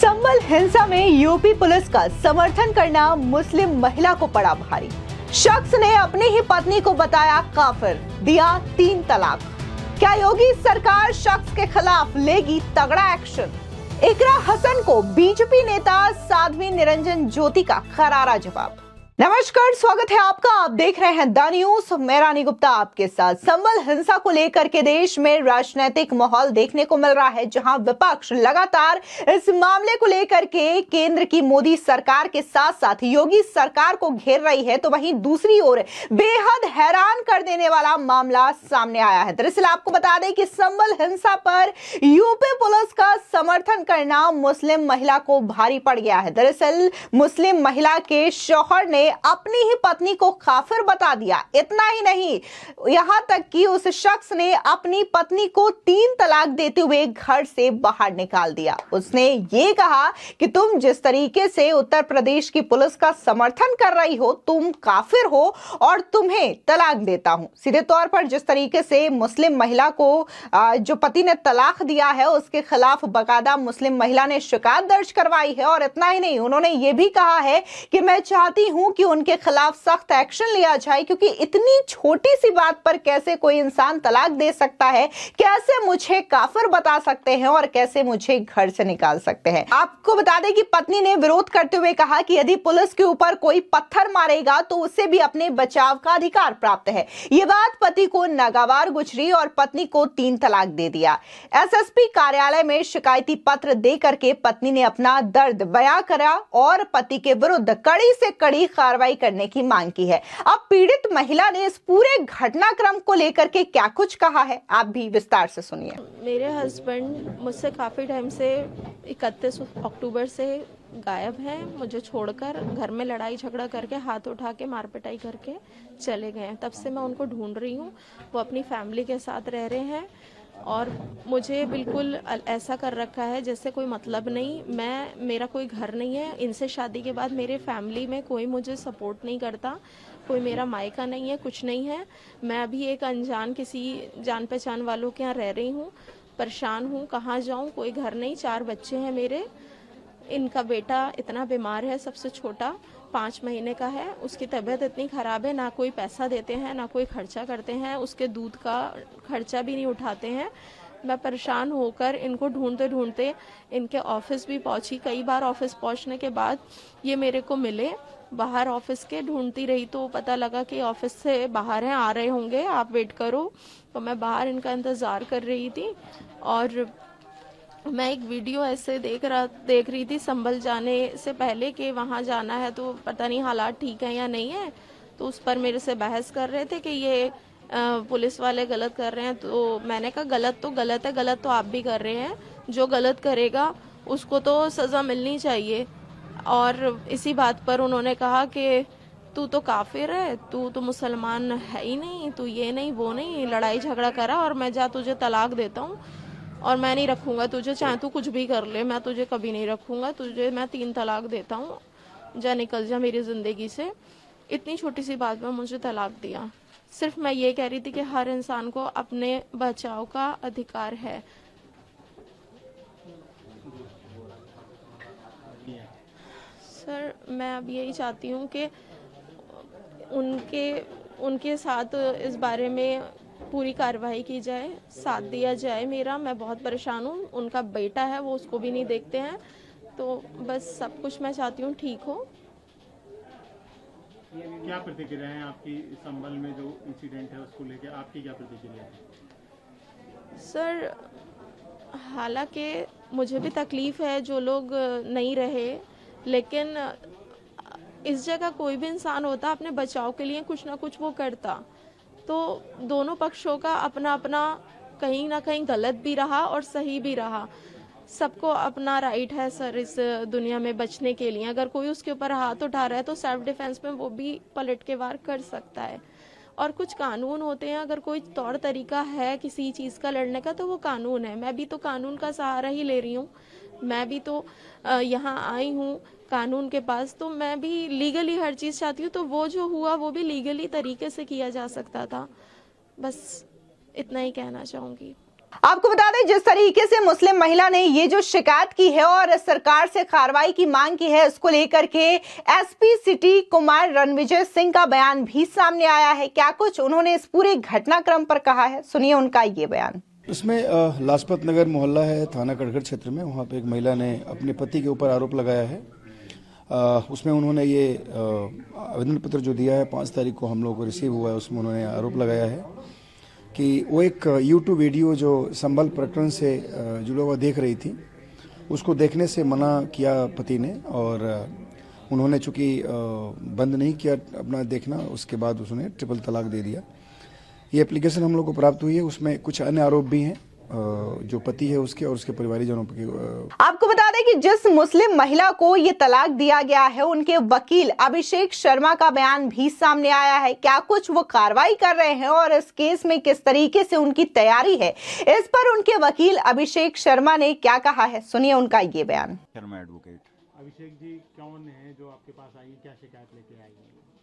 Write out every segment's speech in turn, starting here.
संबल हिंसा में UP police का समर्थन करना मुस्लिम महिला को पड़ा भारी। शख्स ने अपनी ही पत्नी को बताया काफिर, दिया 3 तलाक। क्या योगी सरकार शख्स के खिलाफ लेगी तगड़ा एक्शन? इकरा हसन को बीजेपी नेता साध्वी निरंजन ज्योति का करारा जवाब। नमस्कार, स्वागत है आपका। आप देख रहे हैं द न्यूज। मैं रानी गुप्ता आपके साथ। संबल हिंसा को लेकर के देश में राजनीतिक माहौल देखने को मिल रहा है, जहां विपक्ष लगातार इस मामले को लेकर के केंद्र की मोदी सरकार के साथ साथ योगी सरकार को घेर रही है, तो वहीं दूसरी ओर बेहद हैरान कर देने वाला मामला सामने आया है। दरअसल आपको बता दें कि संबल हिंसा पर यूपी पुलिस का समर्थन करना मुस्लिम महिला को भारी पड़ गया है। दरअसल मुस्लिम महिला के शौहर ने अपनी ही पत्नी को काफिर बता दिया। इतना ही नहीं, यहां तक कि उस शख्स ने अपनी पत्नी को 3 तलाक देते हुए घर से बाहर निकाल दिया। उसने ये कहा कि तुम जिस तरीके से उत्तर प्रदेश की पुलिस का समर्थन कर रही हो, तुम काफिर हो और तुम्हें तलाक देता हूं। सीधे तौर पर जिस तरीके से मुस्लिम महिला को जो पति ने तलाक दिया है, उसके खिलाफ बाकायदा मुस्लिम महिला ने शिकायत दर्ज करवाई है। और इतना ही नहीं, उन्होंने ये भी कहा है कि मैं चाहती हूं कि उनके खिलाफ सख्त एक्शन लिया जाए, क्योंकि इतनी छोटी सी बात पर कैसे कोई इंसान तलाक दे सकता है, कैसे मुझे काफिर बता सकते हैं और कैसे मुझे घर से निकाल सकते हैं। आपको बता दें कि पत्नी ने विरोध करते हुए कहा कि यदि पुलिस के ऊपर कोई पत्थर मारेगा तो उसे भी अपने बचाव का अधिकार प्राप्त है। ये बात पति को नागवार गुजरी और पत्नी को 3 तलाक दे दिया। एसएसपी कार्यालय में शिकायती पत्र दे करके पत्नी ने अपना दर्द बयां करा और पति के विरुद्ध कड़ी से कड़ी कार्रवाई करने की मांग की है। अब पीड़ित महिला ने इस पूरे घटनाक्रम को लेकर के क्या कुछ कहा है, आप भी विस्तार से सुनिए। मेरे हस्बैंड मुझसे काफ़ी टाइम से 31 अक्टूबर से गायब हैं। मुझे छोड़कर घर में लड़ाई झगड़ा करके, हाथ उठा के, मार पिटाई करके चले गए हैं। तब से मैं उनको ढूंढ रही हूँ। वो अपनी फैमिली के साथ रह रहे हैं और मुझे बिल्कुल ऐसा कर रखा है जैसे कोई मतलब नहीं। मेरा कोई घर नहीं है। इनसे शादी के बाद मेरे फैमिली में कोई मुझे सपोर्ट नहीं करता, कोई मेरा मायका नहीं है, कुछ नहीं है। मैं अभी एक अनजान किसी जान पहचान वालों के यहाँ रह रही हूँ। परेशान हूँ, कहाँ जाऊँ, कोई घर नहीं। 4 बच्चे हैं मेरे। इनका बेटा इतना बीमार है, सबसे छोटा 5 महीने का है। उसकी तबीयत इतनी ख़राब है, ना कोई पैसा देते हैं, ना कोई खर्चा करते हैं। उसके दूध का खर्चा भी नहीं उठाते हैं। मैं परेशान होकर इनको ढूंढते ढूंढते इनके ऑफिस भी पहुंची। कई बार ऑफिस पहुंचने के बाद ये मेरे को मिले। बाहर ऑफिस के ढूंढती रही तो पता लगा कि ऑफिस से बाहर हैं, आ रहे होंगे, आप वेट करो। तो मैं बाहर इनका इंतज़ार कर रही थी और मैं एक वीडियो ऐसे देख रही थी संभल जाने से पहले कि वहाँ जाना है तो पता नहीं हालात ठीक है या नहीं है। तो उस पर मेरे से बहस कर रहे थे कि ये पुलिस वाले गलत कर रहे हैं। तो मैंने कहा गलत तो गलत है, गलत तो आप भी कर रहे हैं। जो गलत करेगा उसको तो सज़ा मिलनी चाहिए। और इसी बात पर उन्होंने कहा कि तू तो काफिर है, तू तो मुसलमान है ही नहीं, तू ये नहीं वो नहीं, लड़ाई झगड़ा करा और मैं जा तुझे तलाक देता हूँ और मैं नहीं रखूंगा तुझे, चाहे तू कुछ भी कर ले, मैं तुझे कभी नहीं रखूंगा, तुझे मैं 3 तलाक देता हूँ, जा निकल जा मेरी ज़िंदगी से। इतनी छोटी सी बात में मुझे तलाक दिया। सिर्फ मैं ये कह रही थी कि हर इंसान को अपने बचाव का अधिकार है। सर, मैं अब यही चाहती हूँ कि उनके साथ इस बारे में पूरी कार्रवाई की जाए, साथ दिया जाए मेरा। मैं बहुत परेशान हूँ। उनका बेटा है, वो उसको भी नहीं देखते हैं। तो बस सब कुछ मैं चाहती हूँ ठीक हो। क्या प्रतिक्रिया है आपकी संबल में जो इंसिडेंट है उसको लेकर? आपकी क्या प्रतिक्रिया है? सर, हालांकि मुझे भी तकलीफ़ है जो लोग नहीं रहे, लेकिन इस जगह कोई भी इंसान होता अपने बचाव के लिए कुछ ना कुछ वो करता। तो दोनों पक्षों का अपना अपना कहीं ना कहीं गलत भी रहा और सही भी रहा। सबको अपना राइट है सर इस दुनिया में बचने के लिए। अगर कोई उसके ऊपर हाथ उठा रहा है तो सेल्फ डिफेंस में वो भी पलट के वार कर सकता है। और कुछ कानून होते हैं, अगर कोई तौर तरीका है किसी चीज़ का लड़ने का तो वो कानून है। मैं भी तो कानून का सहारा ही ले रही हूँ। मैं भी तो यहाँ आई हूँ कानून के पास, तो मैं भी लीगली हर चीज़ चाहती हूँ। तो वो जो हुआ वो भी लीगली तरीके से किया जा सकता था। बस इतना ही कहना चाहूँगी। आपको बता दें, जिस तरीके से मुस्लिम महिला ने ये जो शिकायत की है और सरकार से कार्रवाई की मांग की है, इसको लेकर के एसपी सिटी कुमार रणविजय सिंह का बयान भी सामने आया है। क्या कुछ उन्होंने इस पूरे घटनाक्रम पर कहा है, सुनिए उनका ये बयान। इसमें लाजपत नगर मोहल्ला है, थाना कटघर क्षेत्र में। वहाँ पे एक महिला ने अपने पति के ऊपर आरोप लगाया है। उसमें उन्होंने ये आवेदन पत्र जो दिया है 5 तारीख को हम लोगों को रिसीव हुआ है, उसमें उन्होंने आरोप लगाया है कि वो एक यूट्यूब वीडियो जो संभल प्रकरण से जुड़ा हुआ देख रही थी, उसको देखने से मना किया पति ने, और उन्होंने चूँकि बंद नहीं किया अपना देखना, उसके बाद उसने ट्रिपल तलाक दे दिया। ये एप्लीकेशन हम लोग को प्राप्त हुई है। उसमें कुछ अन्य आरोप भी हैं जो पति है उसके और उसके परिवारजनों के। आपको बता दें कि जिस मुस्लिम महिला को ये तलाक दिया गया है, उनके वकील अभिषेक शर्मा का बयान भी सामने आया है। क्या कुछ वो कार्रवाई कर रहे हैं और इस केस में किस तरीके से उनकी तैयारी है, इस पर उनके वकील अभिषेक शर्मा ने क्या कहा है, सुनिए उनका ये बयान। शर्मा एडवोकेट। अभिषेक जी कौन है जो आपके पास आई, क्या शिकायत लेके आई?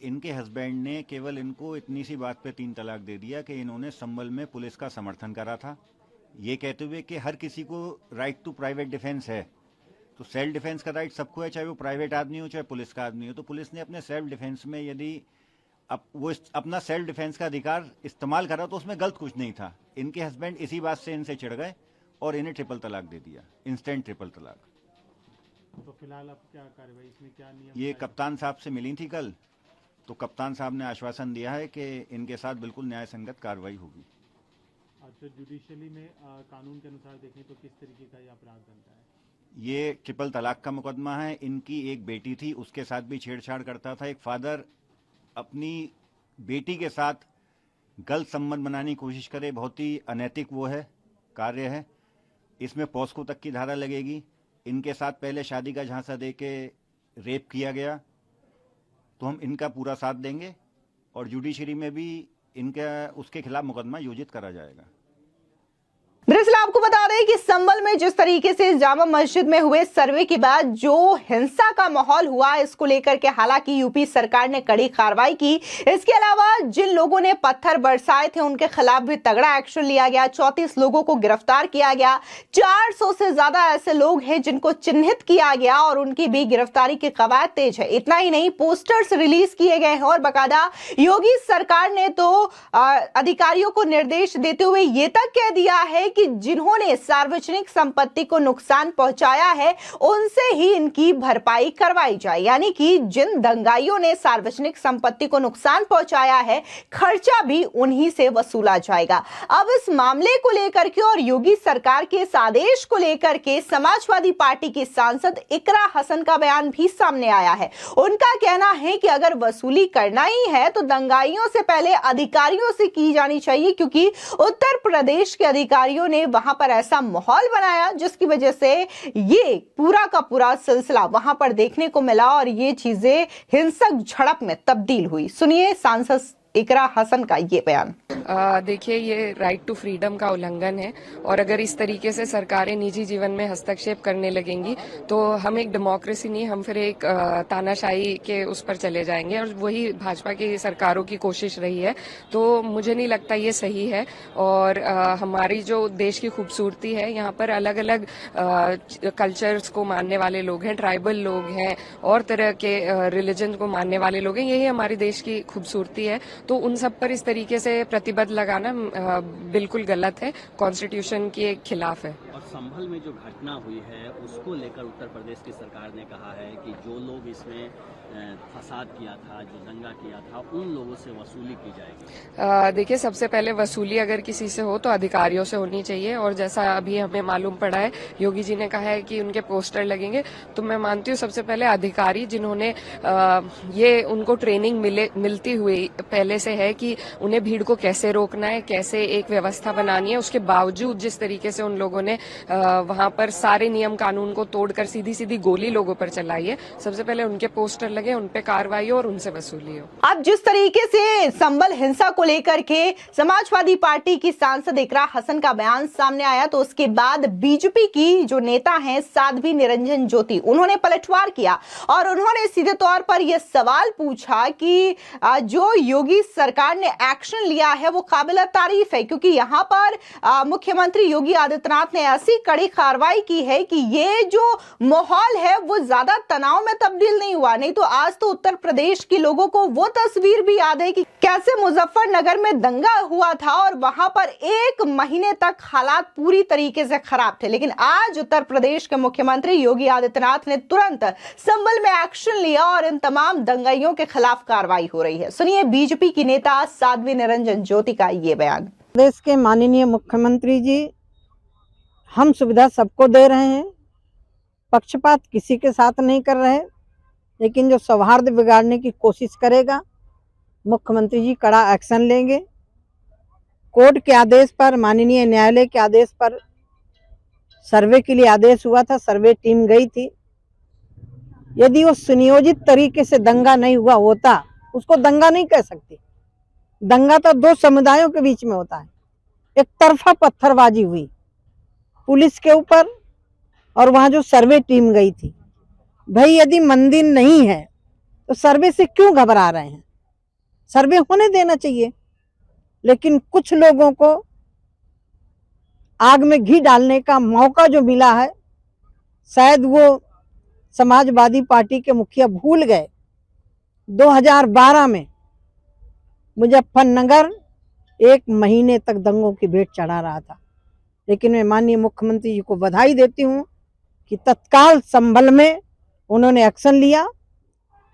इनके हस्बैंड ने केवल इनको इतनी सी बात पे 3 तलाक दे दिया कि इन्होंने संभल में पुलिस का समर्थन करा था, ये कहते हुए कि हर किसी को राइट टू प्राइवेट डिफेंस है। तो सेल्फ डिफेंस का राइट सबको है, चाहे वो प्राइवेट आदमी हो चाहे पुलिस का आदमी हो। तो पुलिस ने अपने सेल्फ डिफेंस में यदि वो अपना सेल्फ डिफेंस का अधिकार इस्तेमाल करा तो उसमें गलत कुछ नहीं था। इनके हस्बैंड इसी बात से इनसे चिढ़ गए और इन्हें ट्रिपल तलाक दे दिया, इंस्टेंट ट्रिपल तलाक। तो फिलहाल अब क्या कार्रवाई, इसमें क्या नियम? ये कप्तान साहब से मिली थी कल, तो कप्तान साहब ने आश्वासन दिया है कि इनके साथ बिल्कुल न्याय संगत कार्रवाई होगी। अच्छा, जुडिशियली में कानून के अनुसार देखें तो किस तरीके का ये अपराध बनता है? ये ट्रिपल तलाक का मुकदमा है। इनकी एक बेटी थी, उसके साथ भी छेड़छाड़ करता था। एक फादर अपनी बेटी के साथ गलत संबंध बनाने की कोशिश करे, बहुत ही अनैतिक वो है, कार्य है। इसमें पॉस्को तक की धारा लगेगी। इनके साथ पहले शादी का झांसा देके रेप किया गया, तो हम इनका पूरा साथ देंगे और जुडिशरी में भी इनका उसके खिलाफ मुकदमा योजित करा जाएगा। दरअसल आपको बता दें कि संभल में जिस तरीके से जामा मस्जिद में हुए सर्वे के बाद जो हिंसा का माहौल हुआ, इसको लेकर के हालांकि यूपी सरकार ने कड़ी कार्रवाई की। इसके अलावा जिन लोगों ने पत्थर बरसाए थे उनके खिलाफ भी तगड़ा एक्शन लिया गया। 34 लोगों को गिरफ्तार किया गया। 400 से ज्यादा ऐसे लोग हैं जिनको चिन्हित किया गया और उनकी भी गिरफ्तारी की कवायद तेज है। इतना ही नहीं, पोस्टर्स रिलीज किए गए हैं और बाकायदा योगी सरकार ने तो अधिकारियों को निर्देश देते हुए ये तक कह दिया है कि जिन्होंने सार्वजनिक संपत्ति को नुकसान पहुंचाया है उनसे ही इनकी भरपाई करवाई जाए। यानी कि जिन दंगाइयों ने सार्वजनिक संपत्ति को नुकसान पहुंचाया है, खर्चा भी उन्हीं से वसूला जाएगा। अब इस मामले को लेकर के और योगी सरकार के इस आदेश को लेकर के समाजवादी पार्टी की सांसद इकरा हसन का बयान भी सामने आया है। उनका कहना है कि अगर वसूली करना ही है तो दंगाइयों से पहले अधिकारियों से की जानी चाहिए, क्योंकि उत्तर प्रदेश के अधिकारियों ने वहां पर ऐसा माहौल बनाया जिसकी वजह से ये पूरा का पूरा सिलसिला वहां पर देखने को मिला और ये चीजें हिंसक झड़प में तब्दील हुई। सुनिए सांसद इकरा हसन का ये बयान। देखिए, ये राइट टू फ्रीडम का उल्लंघन है और अगर इस तरीके से सरकारें निजी जीवन में हस्तक्षेप करने लगेंगी तो हम एक डेमोक्रेसी नहीं, हम फिर एक तानाशाही के उस पर चले जाएंगे और वही भाजपा की सरकारों की कोशिश रही है। तो मुझे नहीं लगता ये सही है। और हमारी जो देश की खूबसूरती है, यहाँ पर अलग अलग कल्चर्स को मानने वाले लोग हैं, ट्राइबल लोग हैं और तरह के रिलीजन को मानने वाले लोग हैं। यही हमारी देश की खूबसूरती है। तो उन सब पर इस तरीके से प्रतिबद्ध लगाना बिल्कुल गलत है, कॉन्स्टिट्यूशन के खिलाफ है। और संभल में जो घटना हुई है उसको लेकर उत्तर प्रदेश की सरकार ने कहा है कि जो लोग इसमें फसाद किया था, जो दंगा किया था, उन लोगों से वसूली की जाएगी। देखिए, सबसे पहले वसूली अगर किसी से हो तो अधिकारियों से होनी चाहिए और जैसा अभी हमें मालूम पड़ा है, योगी जी ने कहा है कि उनके पोस्टर लगेंगे। तो मैं मानती हूँ सबसे पहले अधिकारी जिन्होंने ये उनको ट्रेनिंग मिलती हुई पहले से है कि उन्हें भीड़ को कैसे रोकना है, कैसे एक व्यवस्था बनानी है, उसके बावजूद जिस तरीके से उन लोगों ने वहां पर सारे नियम कानून को तोड़कर सीधी सीधी गोली लोगों पर चलाई है, सबसे पहले उनके पोस्टर लगे, उन पे कार्रवाई हो और उनसे वसूली हो। अब जिस तरीके से संभल हिंसा को लेकर के समाजवादी पार्टी की सांसद इकरा हसन का बयान सामने आया, तो उसके बाद बीजेपी की जो नेता हैं साध्वी निरंजन ज्योति, उन्होंने पलटवार किया और उन्होंने सीधे तौर पर यह सवाल पूछा कि जो योगी सरकार ने एक्शन लिया है वो काबिल तारीफ है, क्योंकि यहाँ पर मुख्यमंत्री योगी आदित्यनाथ ने ऐसी कड़ी कार्रवाई की है कि ये जो माहौल है वो ज्यादा तनाव में तब्दील नहीं हुआ। नहीं तो आज तो उत्तर प्रदेश के लोगों को वो तस्वीर भी याद है कि कैसे मुजफ्फरनगर में दंगा हुआ था और वहां पर 1 महीने तक हालात पूरी तरीके से खराब थे। लेकिन आज उत्तर प्रदेश के मुख्यमंत्री योगी आदित्यनाथ ने तुरंत संभल में एक्शन लिया और इन तमाम दंगाइयों के खिलाफ कार्रवाई हो रही है। सुनिए बीजेपी की नेता साध्वी निरंजन ज्योति का ये बयान। प्रदेश के माननीय मुख्यमंत्री जी हम सुविधा सबको दे रहे हैं, पक्षपात किसी के साथ नहीं कर रहे, लेकिन जो सौहार्द बिगाड़ने की कोशिश करेगा मुख्यमंत्री जी कड़ा एक्शन लेंगे। कोर्ट के आदेश पर, माननीय न्यायालय के आदेश पर सर्वे के लिए आदेश हुआ था, सर्वे टीम गई थी। यदि वो सुनियोजित तरीके से दंगा नहीं हुआ होता, उसको दंगा नहीं कह सकती। दंगा तो 2 समुदायों के बीच में होता है। एक तरफा पत्थरबाजी हुई पुलिस के ऊपर और वहां जो सर्वे टीम गई थी। भाई यदि मंदिर नहीं है तो सर्वे से क्यों घबरा रहे हैं? सर्वे होने देना चाहिए। लेकिन कुछ लोगों को आग में घी डालने का मौका जो मिला है, शायद वो समाजवादी पार्टी के मुखिया भूल गए। 2012 में मुजफ्फरनगर 1 महीने तक दंगों की भेंट चढ़ा रहा था। लेकिन मैं माननीय मुख्यमंत्री जी को बधाई देती हूँ कि तत्काल संभल में उन्होंने एक्शन लिया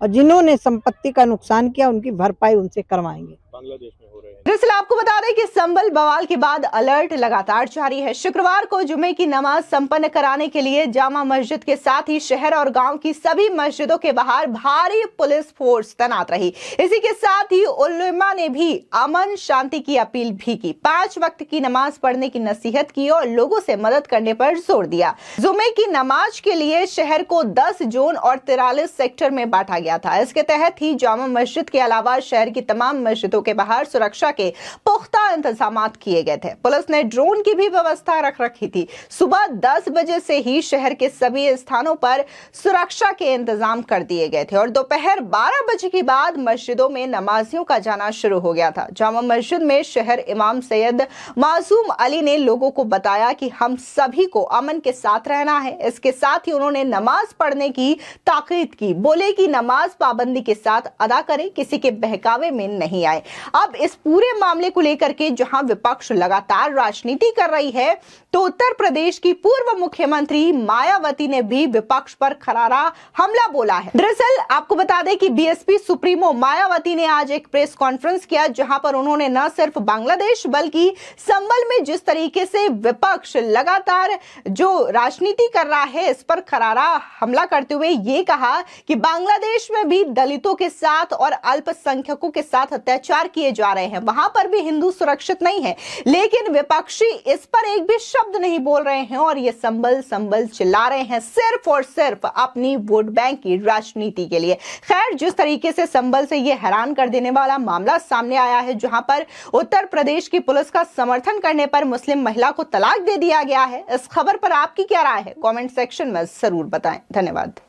और जिन्होंने संपत्ति का नुकसान किया उनकी भरपाई उनसे करवाएंगे। बांग्लादेश में हो रहे हैं। दरअसल आपको बता दें कि संभल बवाल के बाद अलर्ट लगातार जारी है। शुक्रवार को जुमे की नमाज संपन्न कराने के लिए जामा मस्जिद के साथ ही शहर और गांव की सभी मस्जिदों के बाहर भारी पुलिस फोर्स तैनात रही। इसी के साथ ही उलेमा ने भी अमन शांति की अपील भी की, 5 वक्त की नमाज पढ़ने की नसीहत की और लोगों से मदद करने पर जोर दिया। जुमे की नमाज के लिए शहर को 10 जोन और 43 सेक्टर में बांटा गया था। इसके तहत ही जामा मस्जिद के अलावा शहर की तमाम मस्जिदों के बाहर सुरक्षा के पुख्ता इंतजाम किए गए थे। पुलिस ने ड्रोन की भी व्यवस्था रख रखी थी। सुबह 10 बजे से ही शहर के सभी स्थानों पर सुरक्षा के इंतजाम कर दिए गए थे और दोपहर 12 बजे के बाद मस्जिदों में नमाजियों का जाना शुरू हो गया था। जामा मस्जिद में शहर इमाम सैयद मासूम अली ने लोगों को बताया कि हम सभी को अमन के साथ रहना है। इसके साथ ही उन्होंने नमाज पढ़ने की ताकीद की। बोले कि नमाज पाबंदी के साथ अदा करें, किसी के बहकावे में नहीं आए। अब इस पूरे मामले को लेकर के जहां विपक्ष लगातार राजनीति कर रही है, तो उत्तर प्रदेश की पूर्व मुख्यमंत्री मायावती ने भी विपक्ष पर करारा हमला बोला है। दरअसल आपको बता दें कि बीएसपी सुप्रीमो मायावती ने आज एक प्रेस कॉन्फ्रेंस किया, जहां पर उन्होंने न सिर्फ बांग्लादेश बल्कि संभल में जिस तरीके से विपक्ष लगातार जो राजनीति कर रहा है इस पर करारा हमला करते हुए ये कहा कि बांग्लादेश में भी दलितों के साथ और अल्पसंख्यकों के साथ अत्याचार किए जा रहे हैं, वहां पर भी हिंदू सुरक्षित नहीं है। लेकिन विपक्षी इस पर एक भी शब्द नहीं बोल रहे हैं और ये संभल संभल चिल्ला रहे हैं सिर्फ और सिर्फ अपनी वोट बैंक की राजनीति के लिए। खैर, जिस तरीके से संभल से ये हैरान कर देने वाला मामला सामने आया है, जहां पर उत्तर प्रदेश की पुलिस का समर्थन करने पर मुस्लिम महिला को तलाक दे दिया गया है, इस खबर पर आपकी क्या राय है? कमेंट सेक्शन में जरूर बताएं। धन्यवाद।